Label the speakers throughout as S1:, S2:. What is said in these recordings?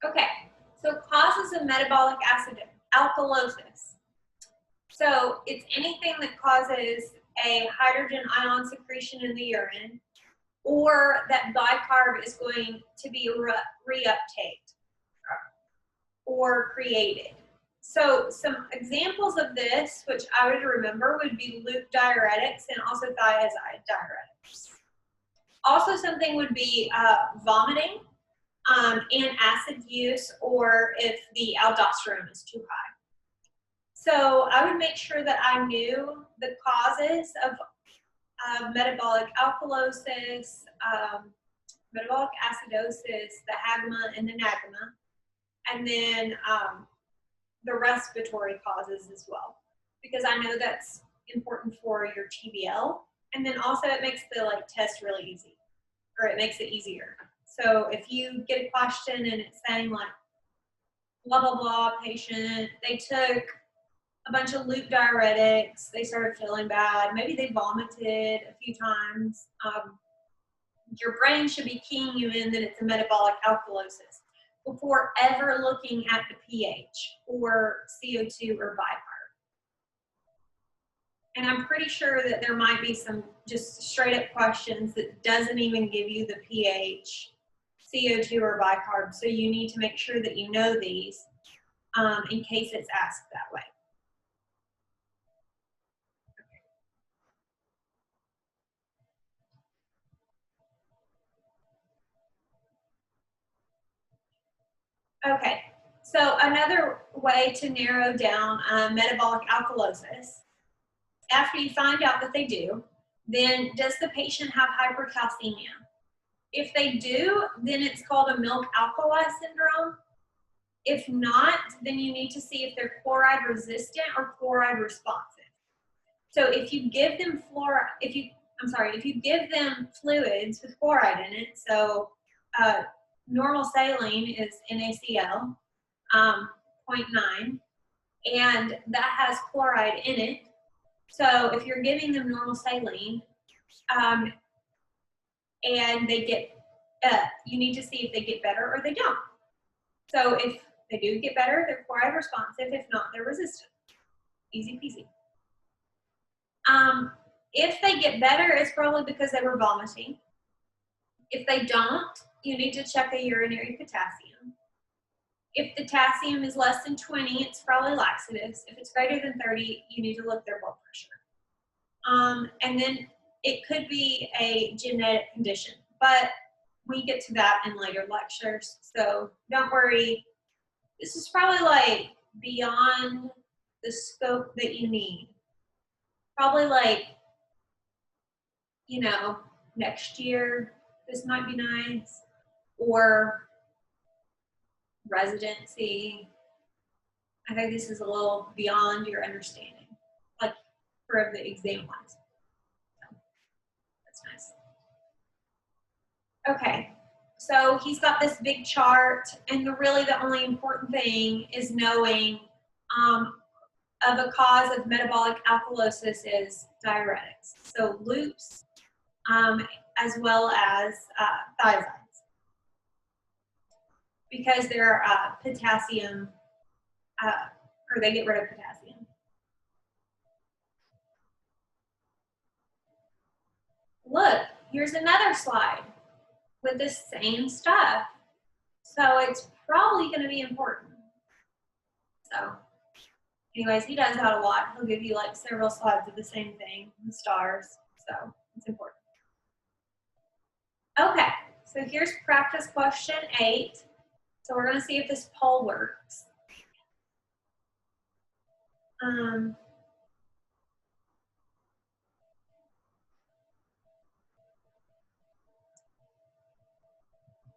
S1: Okay, so causes of metabolic alkalosis. So it's anything that causes a hydrogen ion secretion in the urine, or that bicarb is going to be reuptaked or created. So some examples of this, which I would remember, would be loop diuretics and also thiazide diuretics. Also something would be vomiting and acid use, or if the aldosterone is too high. So I would make sure that I knew the causes of metabolic alkalosis, metabolic acidosis, the hagma and the nagma, and then the respiratory causes as well, because I know that's important for your TBL, and then also it makes the test really easy, or it makes it easier. So if you get a question and it's saying like blah blah blah patient, they took a bunch of loop diuretics, they started feeling bad, maybe they vomited a few times, your brain should be keying you in that it's a metabolic alkalosis before ever looking at the pH or CO2 or bicarb. And I'm pretty sure that there might be some just straight up questions that doesn't even give you the pH, CO2 or bicarb, so you need to make sure that you know these in case it's asked that way. Okay, so another way to narrow down metabolic alkalosis, after you find out that they do, then does the patient have hypercalcemia? If they do, then it's called a milk alkali syndrome. If not, then you need to see if they're chloride resistant or chloride responsive. So if you give them if you give them fluids with chloride in it, so normal saline is NaCl, 0.9, and that has chloride in it. So if you're giving them normal saline, and they get, you need to see if they get better or they don't. So if they do get better, they're chloride responsive. If not, they're resistant. Easy peasy. If they get better, it's probably because they were vomiting. If they don't, you need to check a urinary potassium. If the potassium is less than 20, it's probably laxatives. If it's greater than 30, you need to look their blood pressure. And then it could be a genetic condition, but we get to that in later lectures, so don't worry. This is probably like beyond the scope that you need. Probably like, you know, next year, this might be nice, or residency. I think this is a little beyond your understanding, like for the exam wise. So that's nice. Okay, so he's got this big chart, and really the only important thing is knowing of a cause of metabolic alkalosis is diuretics. So loops, as well as thiazides, because they're potassium, or they get rid of potassium. Look, here's another slide with the same stuff. So it's probably going to be important. So anyways, he does that a lot. He'll give you like several slides of the same thing, the stars. So it's important. Okay, so here's practice question 8. So we're going to see if this poll works.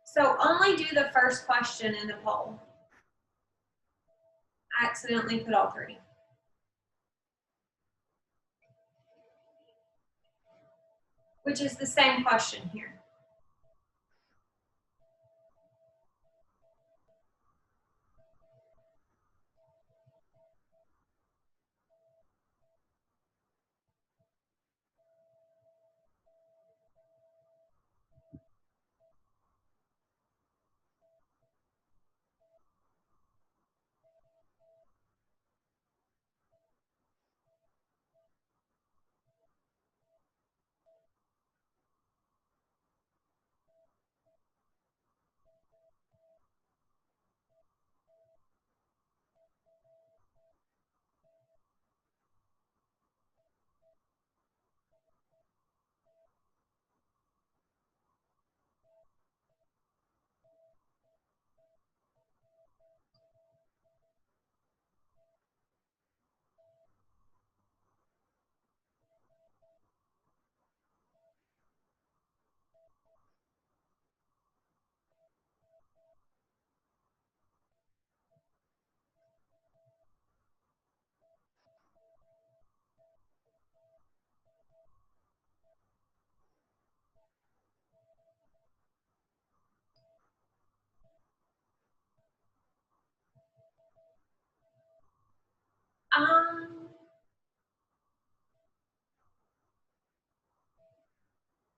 S1: So only do the first question in the poll. I accidentally put all 3. Which is the same question here.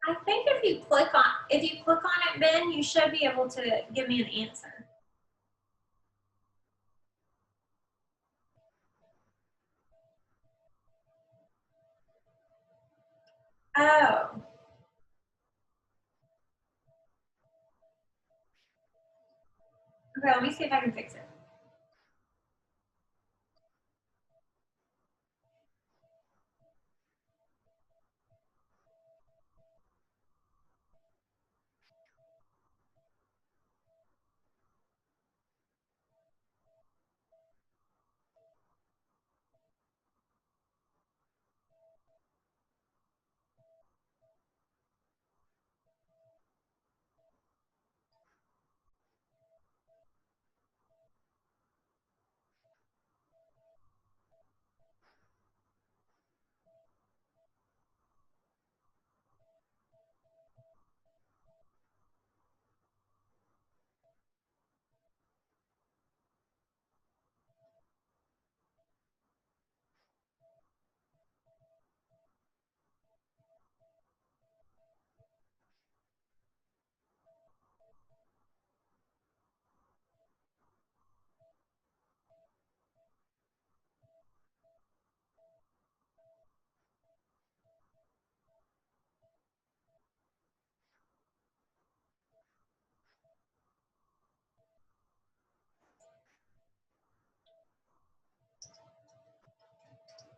S1: I think if you click on it, Ben, you should be able to give me an answer. Oh. Okay, let me see if I can fix it.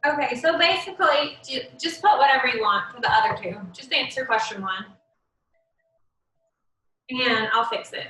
S1: Okay, so basically, just put whatever you want for the other two. Just answer question 1, and I'll fix it.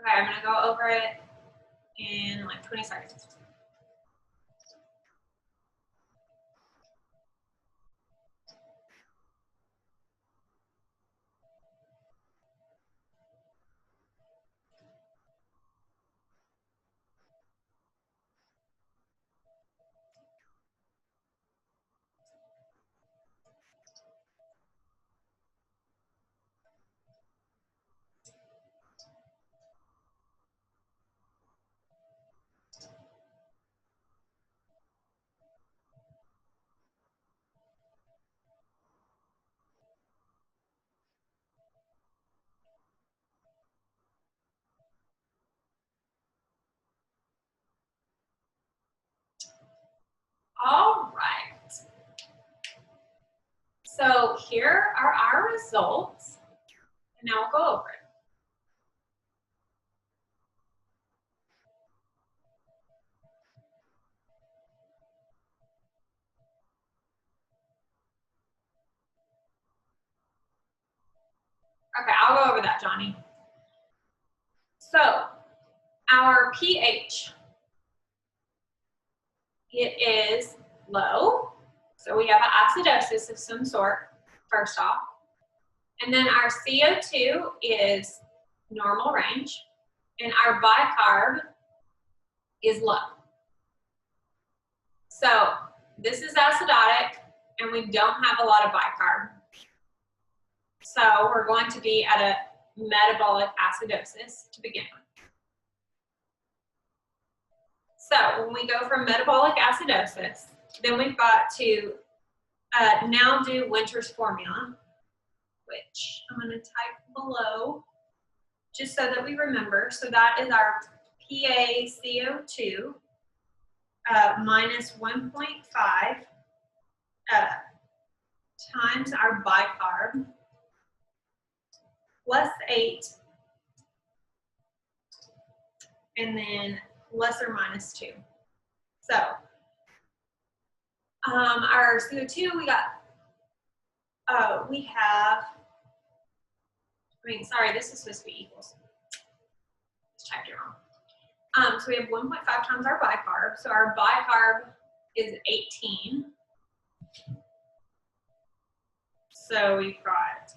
S1: Okay, I'm gonna go over it in like 20 seconds. All right. So here are our results, and now we'll go over it. Okay, I'll go over that, Johnny. So our pH, it is low. So we have an acidosis of some sort, first off. And then our CO2 is normal range, and our bicarb is low. So this is acidotic, and we don't have a lot of bicarb. So we're going to be at a metabolic acidosis to begin with. So when we go from metabolic acidosis, then we've got to now do Winter's formula, which I'm going to type below just so that we remember. So that is our PaCO2 minus 1.5 times our bicarb plus 8, and then plus or minus 2. So Our CO2, sorry, this is supposed to be equals. Let's type it wrong. So we have 1.5 times our bicarb. So our bicarb is 18. So we've got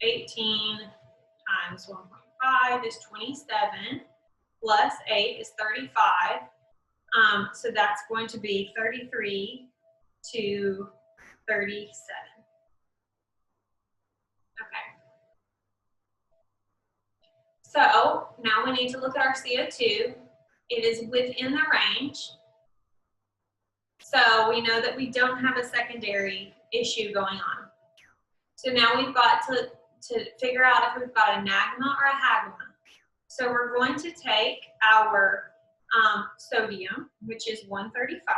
S1: 18 times 1.5 is 27, plus 8 is 35. So that's going to be 33 to 37. Okay. So now we need to look at our CO2. It is within the range. So we know that we don't have a secondary issue going on. So now we've got to figure out if we've got a nagma or a hagma. So we're going to take our sodium, which is 135,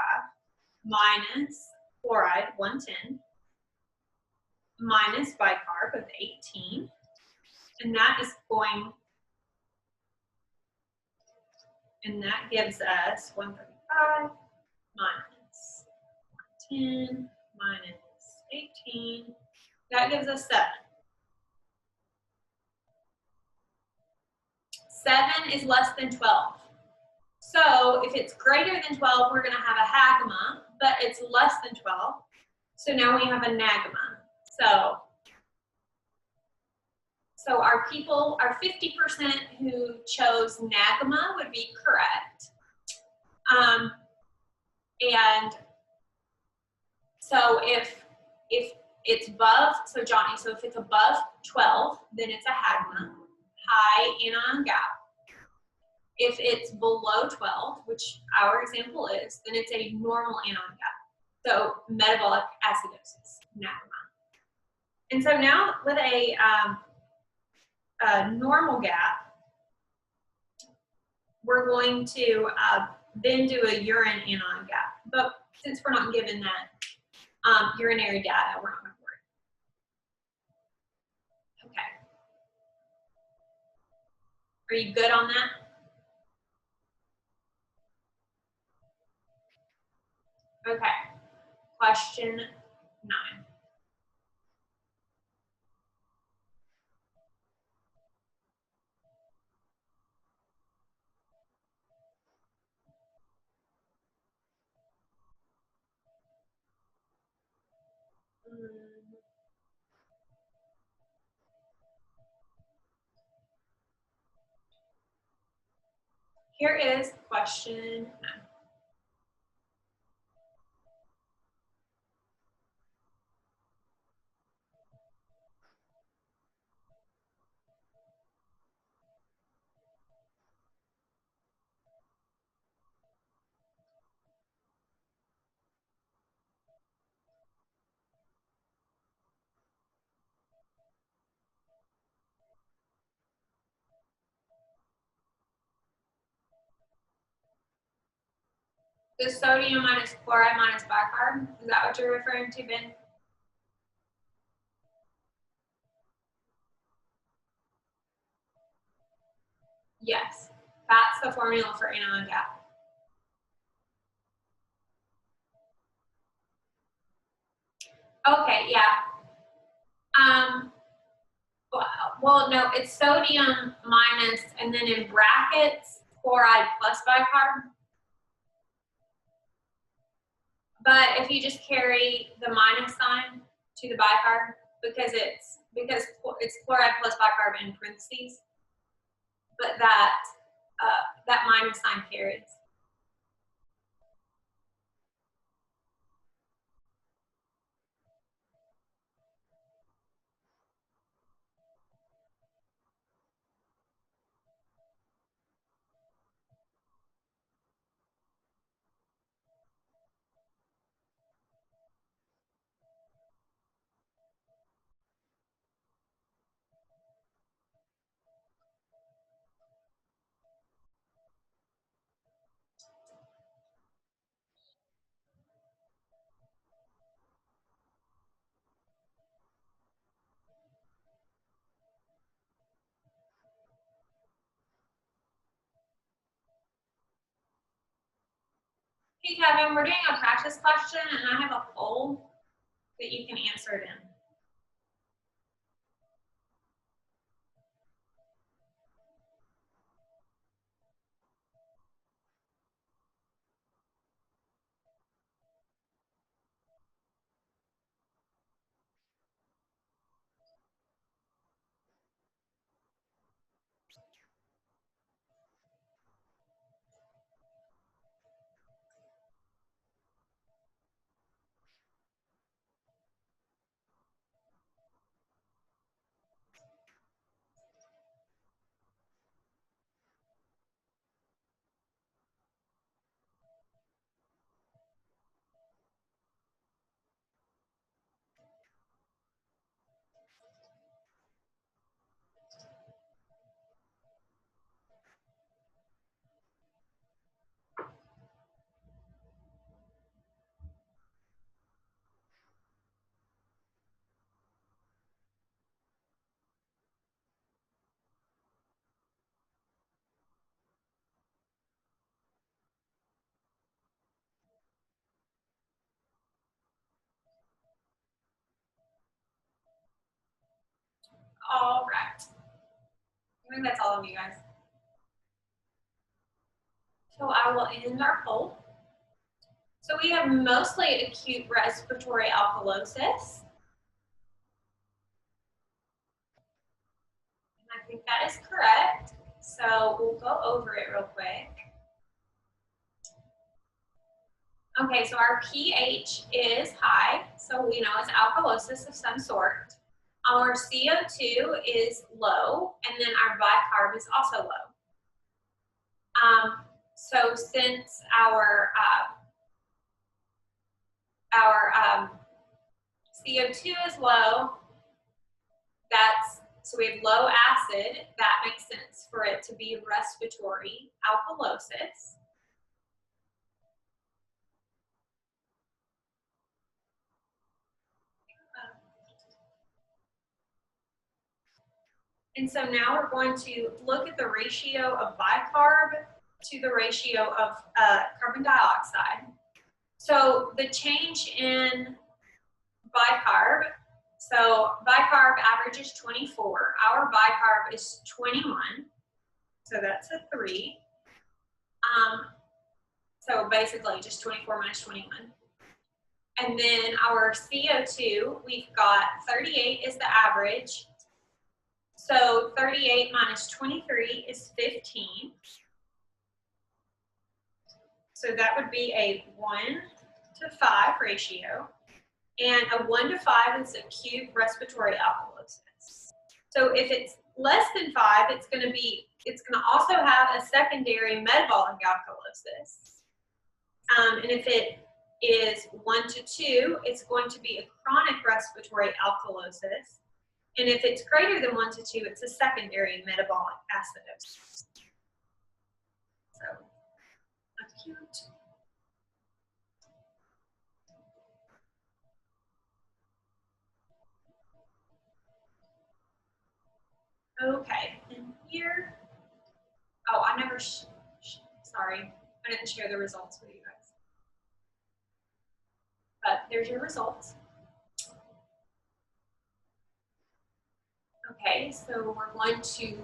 S1: minus chloride, 110, minus bicarb of 18, and that gives us 135 minus 10 minus 18, that gives us 7. 7 is less than 12. So if it's greater than 12, we're going to have a hagma, but it's less than 12. So now we have a nagma. So our 50% who chose nagma would be correct. And so if it's above, so Johnny, so if it's above 12, then it's a hagma, high anion gap. If it's below 12, which our example is, then it's a normal anion gap. So metabolic acidosis, nagma. And so now with a normal gap, we're going to then do a urine anion gap. But since we're not given that urinary data, we're not going to worry. Okay. Are you good on that? Okay. Question 9. Here is question 9. The sodium minus chloride minus bicarb, is that what you're referring to, Ben? Yes, that's the formula for anion gap. Okay, yeah. Well, no, it's sodium minus, and then in brackets, chloride plus bicarb. But if you just carry the minus sign to the bicarb, because it's chloride plus bicarb in parentheses, but that minus sign carries. Hey Kevin, we're doing a practice question and I have a poll that you can answer it in. All right. I think that's all of you guys. So I will end our poll. So we have mostly acute respiratory alkalosis. And I think that is correct. So we'll go over it real quick. Okay, so our pH is high, so we know it's alkalosis of some sort. Our CO2 is low, and then our bicarb is also low. So since our CO2 is low, so we have low acid, that makes sense for it to be respiratory alkalosis. And so now we're going to look at the ratio of bicarb to the ratio of carbon dioxide. So the change in bicarb, so bicarb average is 24. Our bicarb is 21, so that's a 3. So basically just 24 minus 21. And then our CO2, we've got 38 is the average. So 38 minus 23 is 15. So that would be a 1 to 5 ratio. And a 1 to 5 is acute respiratory alkalosis. So if it's less than 5, it's going to also have a secondary metabolic alkalosis. And if it is 1 to 2, it's going to be a chronic respiratory alkalosis. And if it's greater than 1 to 2, it's a secondary metabolic acidosis. So, acute. Okay, and here, oh, sorry, I didn't share the results with you guys. But there's your results. Okay, so we're going to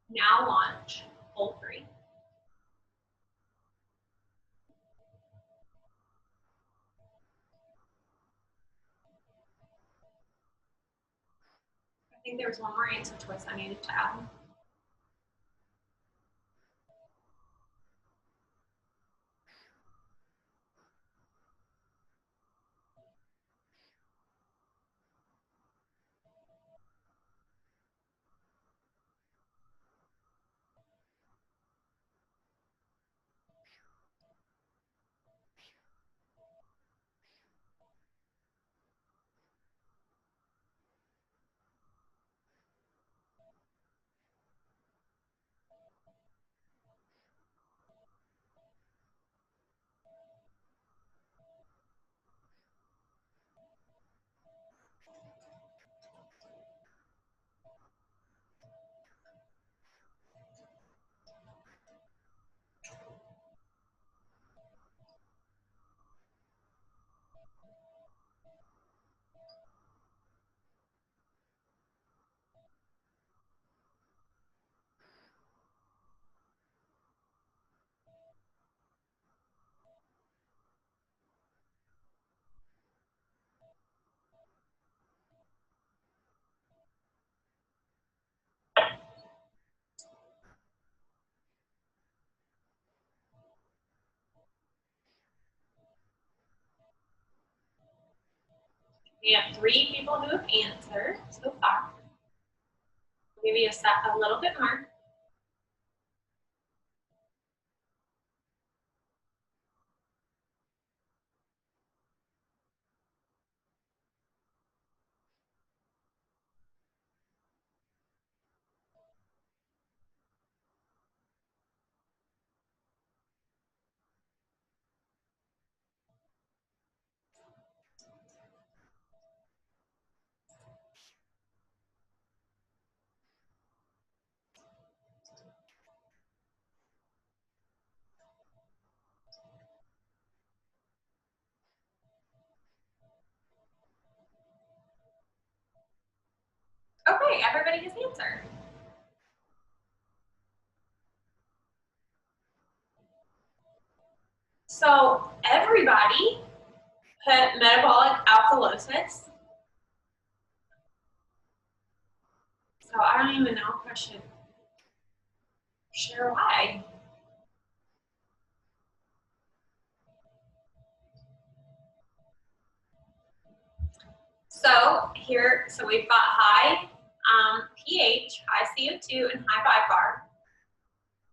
S1: now launch poll 3. I think there was one more answer choice I needed to add. We have 3 people who have answered so far. I'll give you a little bit more. Okay, everybody has answered. So everybody put metabolic alkalosis. So I don't even know if I should share why. So here, so we've got high pH, high CO2, and high bicarb.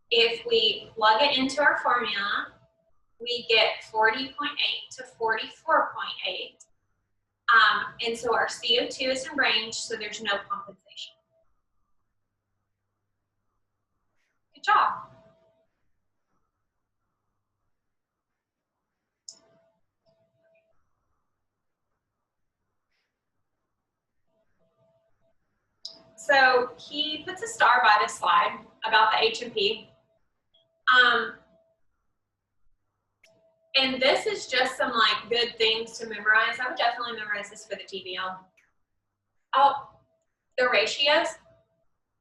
S1: If we plug it into our formula, we get 40.8 to 44.8. And so our CO2 is in range, so there's no compensation. Good job. So he puts a star by this slide about the H&P. And this is just some like good things to memorize. I would definitely memorize this for the TBL. Oh, the ratios.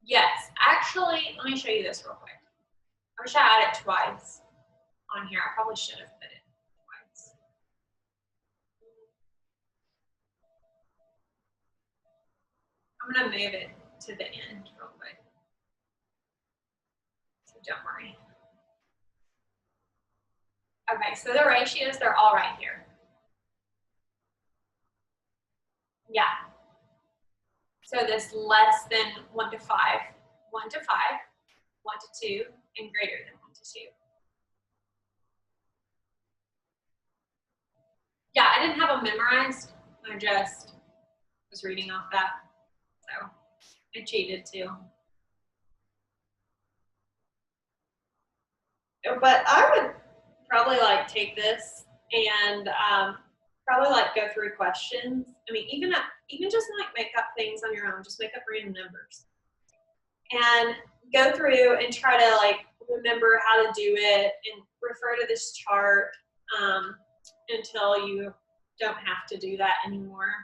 S1: Yes, actually, let me show you this real quick. I wish I had it twice on here. I probably should have put it twice. I'm gonna move it to the end real quick. So don't worry. Okay, so the ratios, they're all right here. Yeah. So this less than 1 to 5, 1 to 5, 1 to 2, and greater than 1 to 2. Yeah, I didn't have them memorized. I just was reading off that. So I cheated too. But I would probably like take this and probably like go through questions. I mean, even just like make up things on your own, just make up random numbers. And go through and try to like remember how to do it and refer to this chart until you don't have to do that anymore.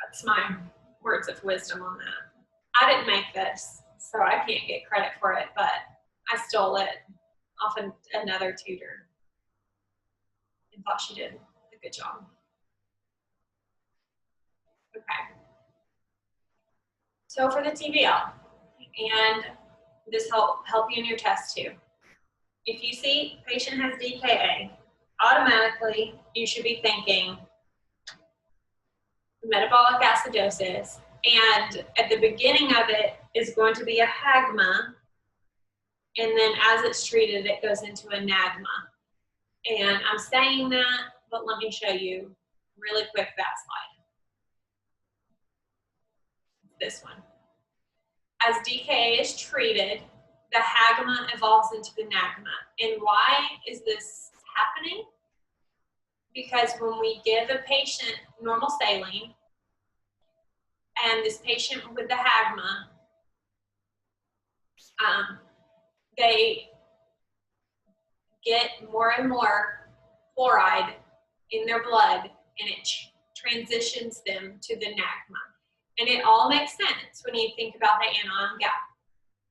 S1: That's my words of wisdom on that. I didn't make this, so I can't get credit for it, but I stole it off another tutor and thought she did a good job. Okay. So for the TBL, and this help you in your test too. If you see patient has DKA, automatically you should be thinking metabolic acidosis, and at the beginning of it is going to be a hagma, and then as it's treated, it goes into a nagma. And I'm saying that, but let me show you really quick that slide. This one. As DKA is treated, the hagma evolves into the nagma. And why is this happening? Because when we give a patient normal saline, and this patient with the hagma, they get more and more chloride in their blood, and it transitions them to the nagma. And it all makes sense when you think about the anion gap.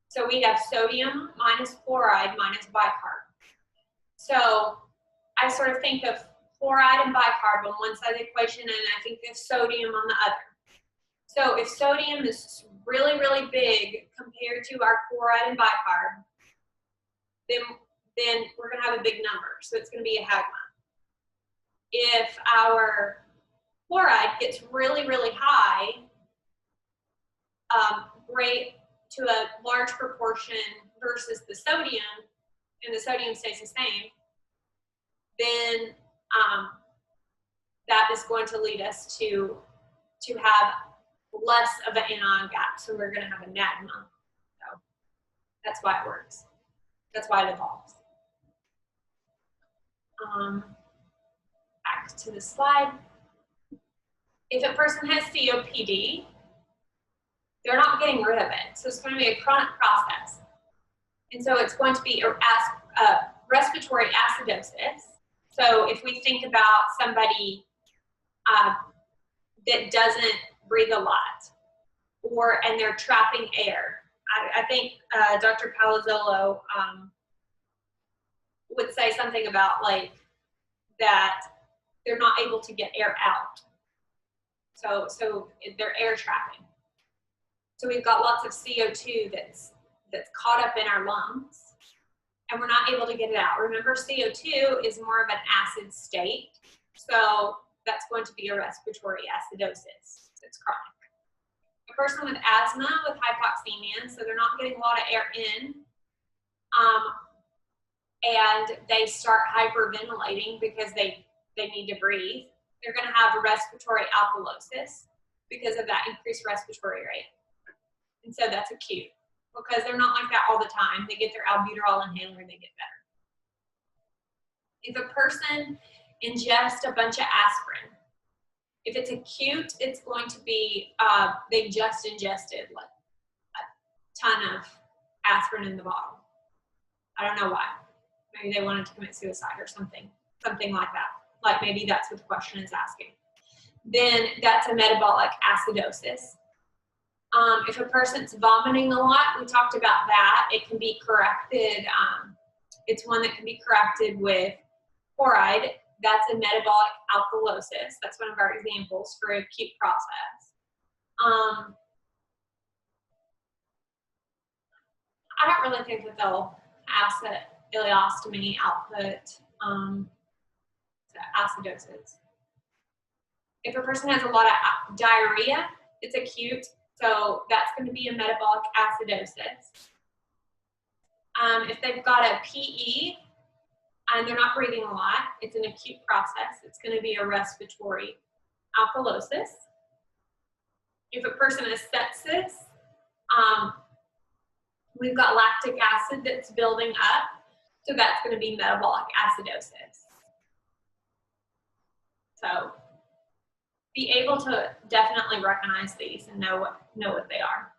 S1: So we have sodium minus chloride minus bicarb. So I sort of think of chloride and bicarb on one side of the equation, and I think of sodium on the other. So if sodium is really, really big compared to our chloride and bicarb, then we're going to have a big number. So it's going to be a hagma. if our chloride gets really, really high, great to a large proportion versus the sodium, and the sodium stays the same, then that is going to lead us to have less of an anion gap. So we're going to have a NADMA. So that's why it works. That's why it evolves. Back to the slide. If a person has COPD, they're not getting rid of it. So it's going to be a chronic process. And so it's going to be a respiratory acidosis. So if we think about somebody that doesn't breathe a lot, and they're trapping air, I think Dr. Palazzolo would say something about like that they're not able to get air out. So they're air trapping. So we've got lots of CO2 that's caught up in our lungs, and we're not able to get it out. Remember, CO2 is more of an acid state, so that's going to be a respiratory acidosis. It's chronic. A person with asthma with hypoxemia, so they're not getting a lot of air in, and they start hyperventilating because they need to breathe. They're going to have a respiratory alkalosis because of that increased respiratory rate. And so that's acute because they're not like that all the time. They get their albuterol inhaler and they get better. If a person ingests a bunch of aspirin, if it's acute, it's going to be, they just ingested like a ton of aspirin in the bottle. I don't know why. Maybe they wanted to commit suicide or something like that. Like maybe that's what the question is asking. Then that's a metabolic acidosis. If a person's vomiting a lot, we talked about that. It can be corrected. It's one that can be corrected with chloride. That's a metabolic alkalosis. That's one of our examples for acute process. I don't really think that they'll ask that ileostomy output acidosis. If a person has a lot of diarrhea, it's acute, so that's going to be a metabolic acidosis. If they've got a PE and they're not breathing a lot, it's an acute process. It's going to be a respiratory alkalosis. If a person has sepsis, we've got lactic acid that's building up, so that's going to be metabolic acidosis. So be able to definitely recognize these and know what they are.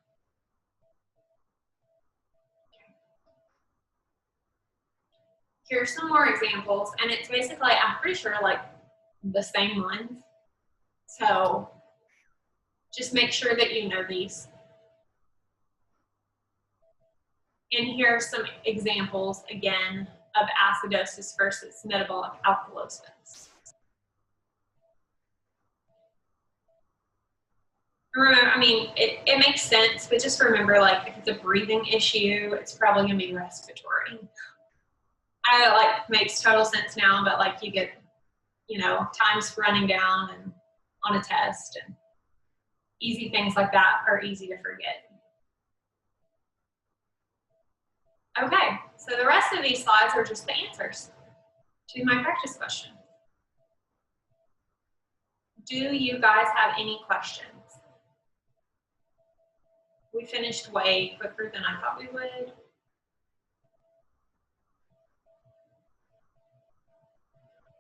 S1: Here's some more examples, and it's basically, I'm pretty sure, like the same ones. So just make sure that you know these. And here are some examples, again, of acidosis versus metabolic alkalosis. Remember, I mean, it makes sense, but just remember, like, if it's a breathing issue, it's probably going to be respiratory. Makes total sense now, but like you get, times running down and on a test, and easy things like that are easy to forget. Okay, so the rest of these slides are just the answers to my practice question. Do you guys have any questions? We finished way quicker than I thought we would.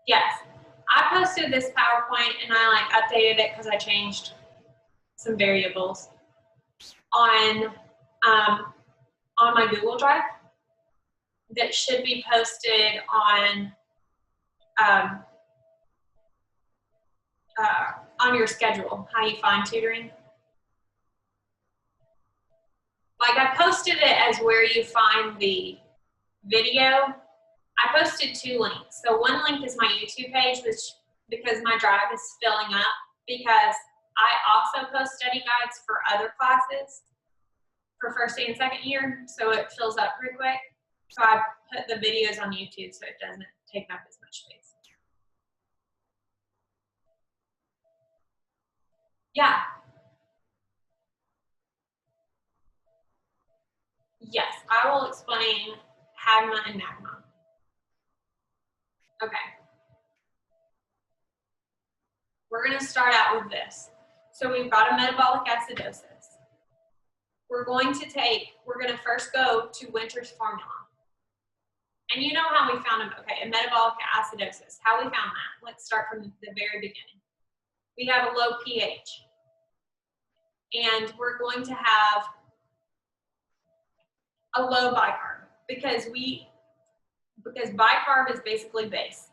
S1: Yes, I posted this PowerPoint and I updated it because I changed some variables on my Google Drive that should be posted on your schedule, how you find tutoring. Like I posted it as where you find the video. I posted 2 links. So one link is my YouTube page, which because my drive is filling up, because I also post study guides for other classes for first and second year, so it fills up pretty quick. So I put the videos on YouTube so it doesn't take up as much space. Yeah. Yes, I will explain hagma and nagma. Okay. We're going to start out with this. So we've got a metabolic acidosis. We're going to first go to Winter's formula. And you know how we found them. Okay, a metabolic acidosis. How we found that. Let's start from the very beginning. We have a low pH. And we're going to have a low bicarb because bicarb is basically base.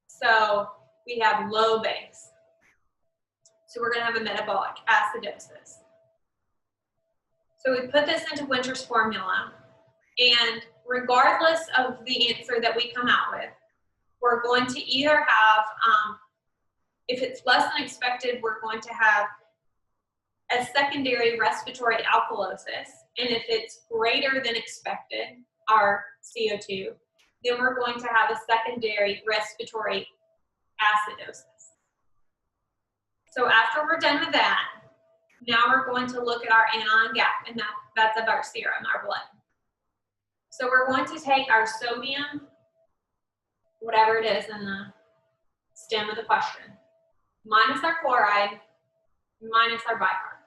S1: So we have low base. So we're going to have a metabolic acidosis. So we put this into Winter's formula, and regardless of the answer that we come out with, we're going to either have, if it's less than expected, we're going to have a secondary respiratory alkalosis, and if it's greater than expected, our CO2, then we're going to have a secondary respiratory acidosis. So after we're done with that, now we're going to look at our anion gap, and that's of our serum, our blood. So we're going to take our sodium, whatever it is in the stem of the question, minus our chloride, minus our bicarb.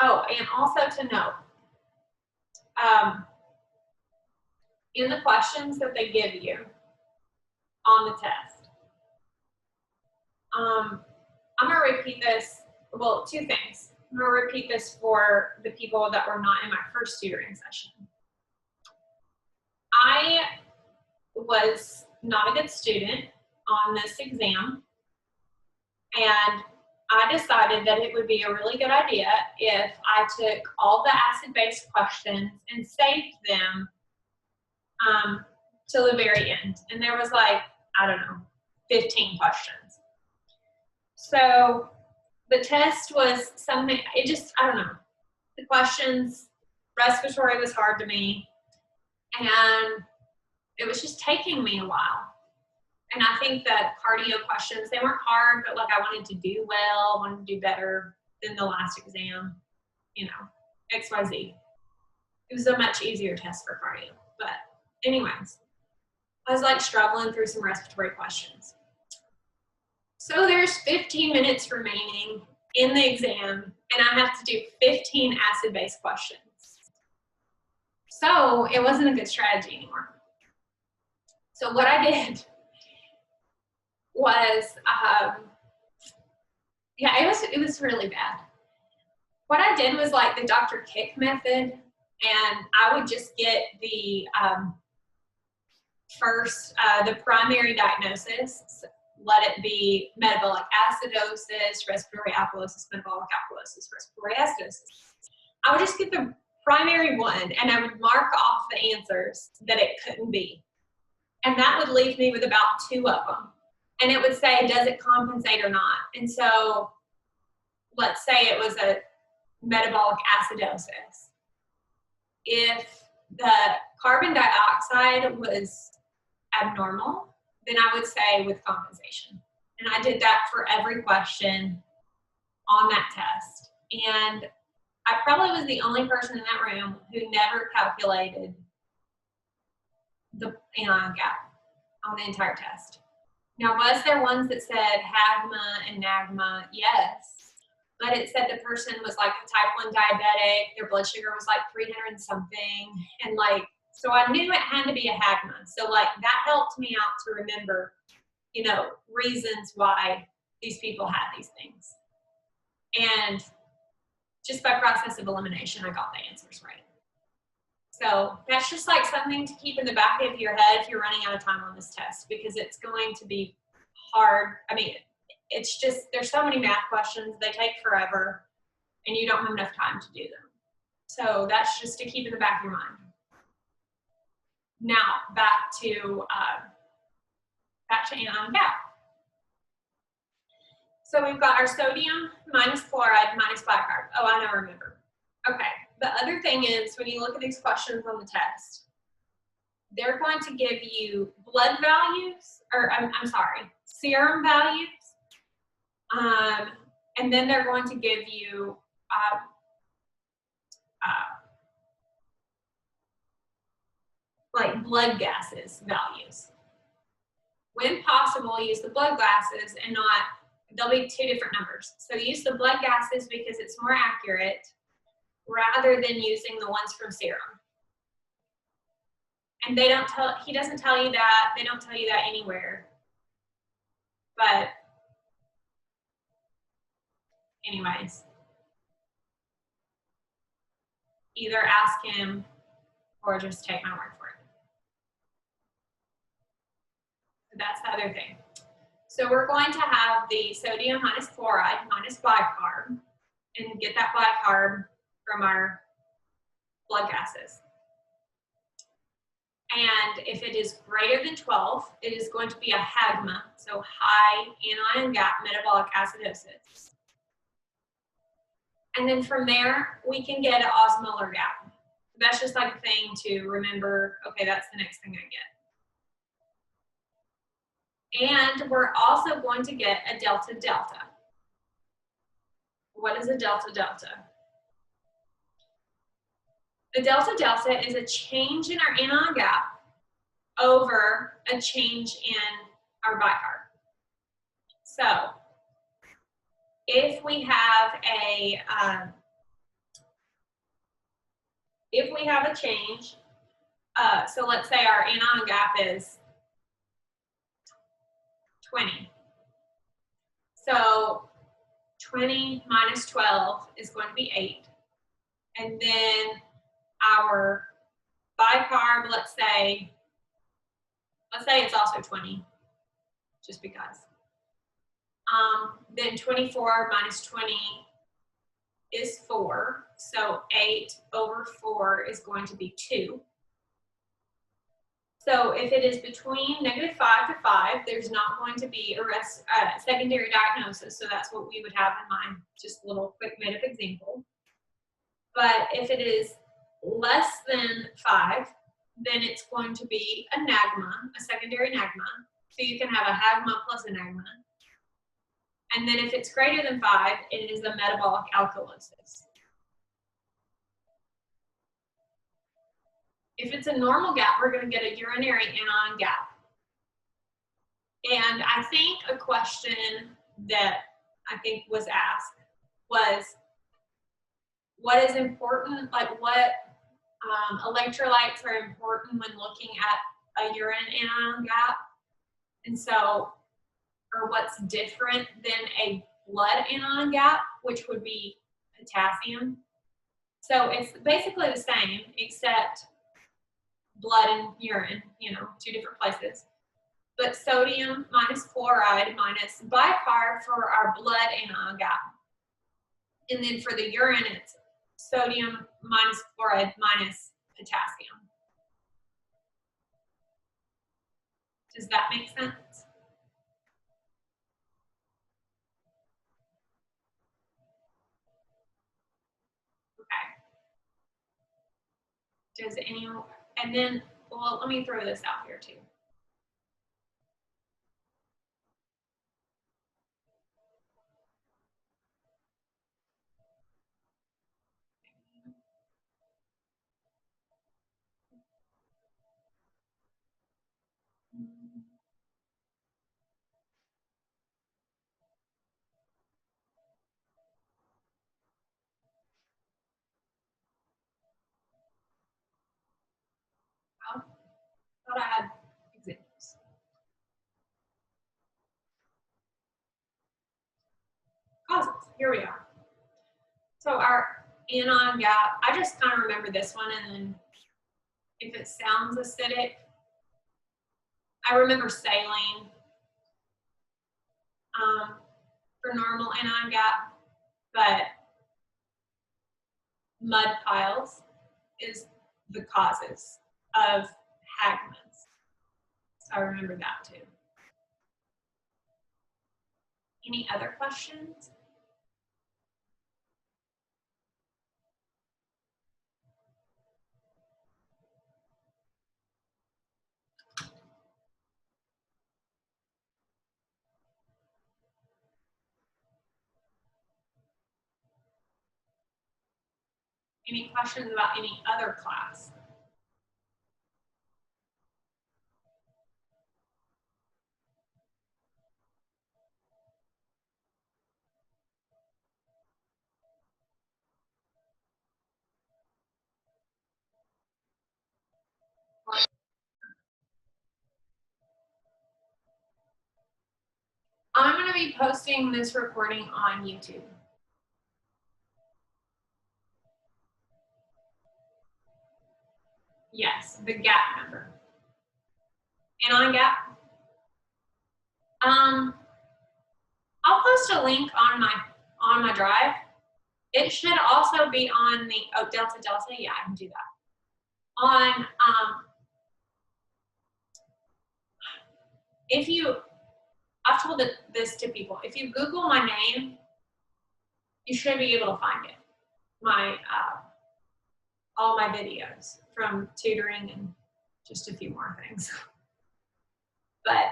S1: Oh, and also to note, in the questions that they give you on the test, I'm going to repeat this, well, two things. I'm going to repeat this for the people that were not in my first tutoring session. I was not a good student on this exam, and I decided that it would be a really good idea if I took all the acid-base questions and saved them till the very end. And there was like, I don't know, 15 questions. So the test was something, I don't know. The questions, respiratory was hard to me, and it was just taking me a while. And I think that cardio questions, they weren't hard, but like I wanted to do well, wanted to do better than the last exam, you know, XYZ. It was a much easier test for cardio. But anyways, I was like struggling through some respiratory questions. So there's 15 minutes remaining in the exam, and I have to do 15 acid-base questions. So it wasn't a good strategy anymore. So what I did was, it was really bad. What I did was like the Dr. Kick method, and I would just get the the primary diagnosis, let it be metabolic acidosis, respiratory alkalosis, metabolic alkalosis, respiratory acidosis. I would just get the primary one, and I would mark off the answers that it couldn't be. And that would leave me with about 2 of them. And it would say, does it compensate or not? And so let's say it was a metabolic acidosis. If the carbon dioxide was abnormal, then I would say with compensation. And I did that for every question on that test. And I probably was the only person in that room who never calculated the anion gap on the entire test. Now, was there ones that said hagma and nagma? Yes. But it said the person was like a type 1 diabetic, their blood sugar was like 300 and something. And like, so I knew it had to be a hagma. So like that helped me out to remember, you know, reasons why these people had these things. And just by process of elimination, I got the answers right. So that's just like something to keep in the back of your head if you're running out of time on this test, because it's going to be hard. I mean, it's just, there's so many math questions, they take forever, and you don't have enough time to do them. So that's just to keep in the back of your mind. Now, back to anion gap. So we've got our sodium minus chloride minus bicarb. Oh, I now remember. Okay. The other thing is, when you look at these questions on the test, they're going to give you blood values, or I'm sorry, serum values And then they're going to give you like blood gases values. When possible, use the blood gases and not, there'll be two different numbers. So use the blood gases because it's more accurate rather than using the ones from serum. And they don't tell, he doesn't tell you that, they don't tell you that anywhere. But anyways, either ask him or just take my word for it. So that's the other thing. So we're going to have the sodium minus chloride minus bicarb and get that bicarb from our blood gases. And if it is greater than 12, it is going to be a HAGMA, so high anion gap metabolic acidosis. And then from there, we can get an osmolar gap. That's just like a thing to remember, okay, that's the next thing I get. And we're also going to get a delta delta. What is a delta delta? The delta delta is a change in our anion gap over a change in our bicarb. So if we have a change, so let's say our anion gap is 20. So 20 minus 12 is going to be 8. And then our bicarb, let's say it's also 20, just because. Then 24 minus 20 is 4. So 8 over 4 is going to be 2. So if it is between -5 to 5, there's not going to be a secondary diagnosis. So that's what we would have in mind. Just a little quick made-up example. But if it is less than 5, then it's going to be a NAGMA, a secondary NAGMA. So you can have a HAGMA plus a NAGMA. And then if it's greater than 5, it is a metabolic alkalosis. If it's a normal gap, we're going to get a urinary anion gap. And I think a question that I think was asked was, what is important, like what electrolytes are important when looking at a urine anion gap? And so, or what's different than a blood anion gap, which would be potassium. So it's basically the same, except blood and urine, you know, two different places. But sodium minus chloride minus bicarb for our blood anion gap. And then for the urine, it's sodium minus chloride minus potassium. Does that make sense? Okay. Does anyone, and then, well, let me throw this out here too. I thought I had examples. Causes, here we are. So our anion gap, I just kind of remember this one, and then if it sounds acidic, I remember saline for normal anion gap, but mud piles is the causes of HAGMAs. So I remember that too. Any other questions? Any questions about any other class? I'm going to be posting this recording on YouTube. Yes, the gap number. Anion gap. I'll post a link on my drive. It should also be on the delta. Yeah, I can do that. On if you, I've told this to people. If you Google my name, you should be able to find it. My all my videos from tutoring and just a few more things. But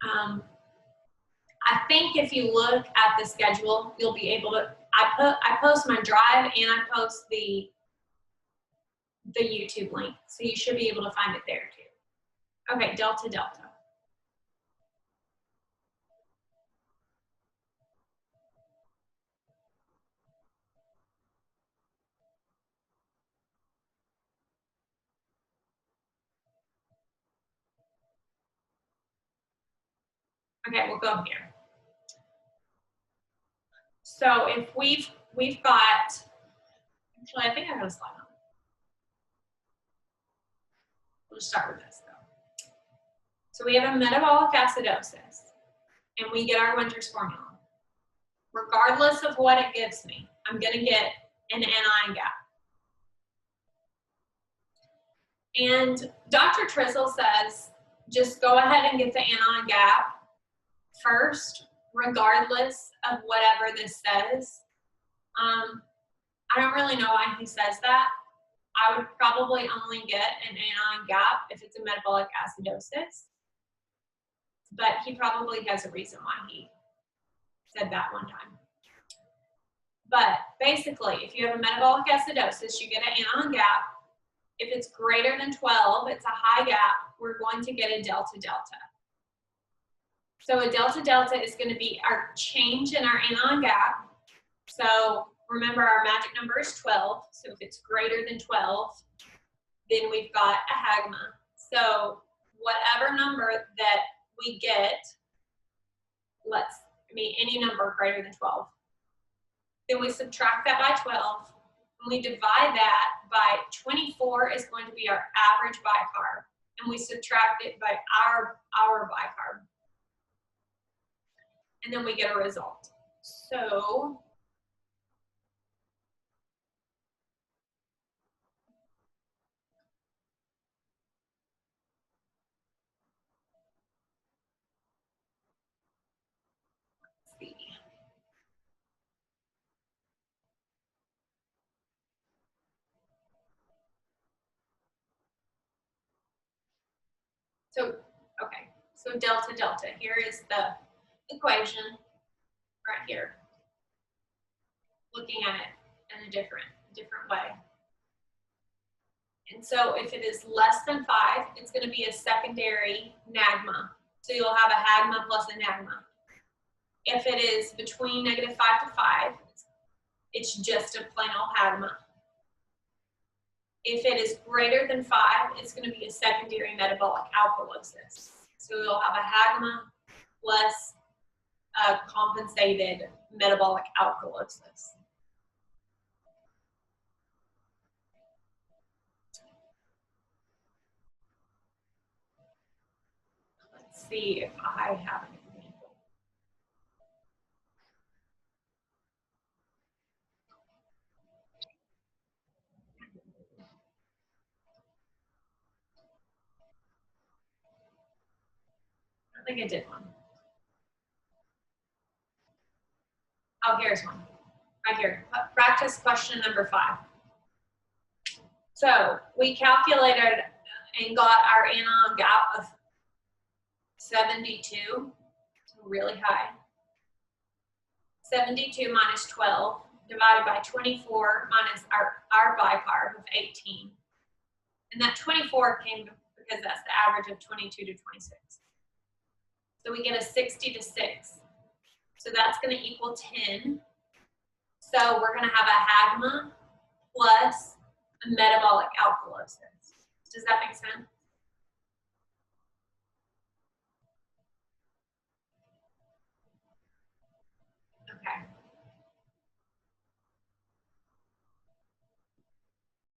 S1: I think if you look at the schedule, you'll be able to. I post my drive and I post the YouTube link, so you should be able to find it there too. Okay, delta. Okay, we'll go here. So if we've got, actually I think I got a slide on. We'll just start with this though. So we have a metabolic acidosis and we get our Winter's formula. Regardless of what it gives me, I'm gonna get an anion gap. And Dr. Trizzle says, just go ahead and get the anion gap first, regardless of whatever this says. I don't really know why he says that. I would probably only get an anion gap if it's a metabolic acidosis, but he probably has a reason why he said that one time. But basically, if you have a metabolic acidosis, you get an anion gap. If it's greater than 12, it's a high gap, we're going to get a delta. So a delta is going to be our change in our anion gap. So remember our magic number is 12. So if it's greater than 12, then we've got a hagma. So whatever number that we get, any number greater than 12, then we subtract that by 12, and we divide that by 24 is going to be our average bicarb, and we subtract it by our bicarb. And then we get a result. So let's see. So, okay, so delta, here is the equation right here. Looking at it in a different way. And so if it is less than 5, it's going to be a secondary nagma. So you'll have a hagma plus a nagma. If it is between -5 to 5, it's just a plain old hagma. If it is greater than 5, it's going to be a secondary metabolic alkalosis. So you'll have a hagma plus a compensated metabolic alkalosis. Let's see if I have an example. I think I did one. Oh, here's one. Right here. Practice question number 5. So we calculated and got our anion gap of 72, so really high. 72 minus 12 divided by 24 minus our bicarb of 18. And that 24 came because that's the average of 22 to 26. So we get a 60 to 6. So that's going to equal 10. So we're going to have a hagma plus a metabolic alkalosis. Does that make sense?